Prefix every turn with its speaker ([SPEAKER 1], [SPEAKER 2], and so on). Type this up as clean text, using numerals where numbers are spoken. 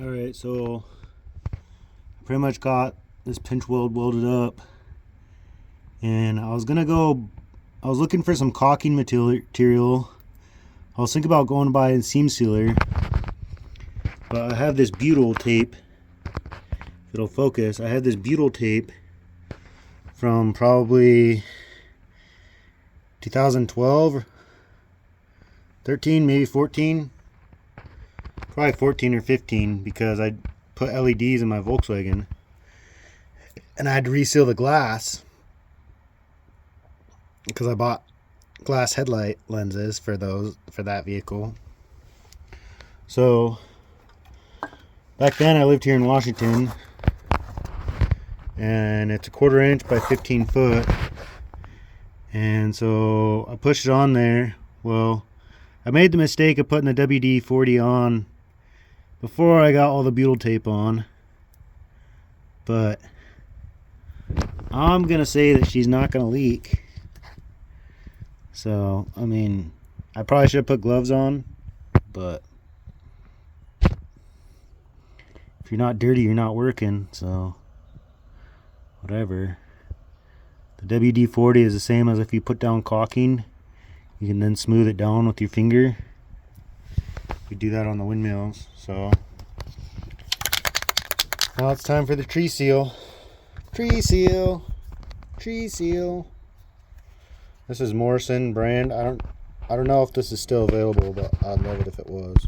[SPEAKER 1] Alright, so I pretty much got this pinch weld welded up, and I was looking for some caulking material. I was thinking about going to buy a seam sealer, but I have this butyl tape. If it'll focus, I have this butyl tape from probably 2012, 13, maybe 14. Probably 14 or 15, because I put LEDs in my Volkswagen and I had to reseal the glass because I bought glass headlight lenses for that vehicle. So back then I lived here in Washington, and it's a 1/4 inch by 15 foot, and so I pushed it on there. Well, I made the mistake of putting the WD-40 on before I got all the butyl tape on, but I'm gonna say that she's not gonna leak. So I mean, I probably should have put gloves on, but if you're not dirty, you're not working, so whatever. The WD-40 is the same as if you put down caulking. You can then smooth it down with your finger. We do that on the windmills. So now it's time for the tree seal. Tree seal. Tree seal. This is Morrison brand. I don't know if this is still available, but I'd love it if it was.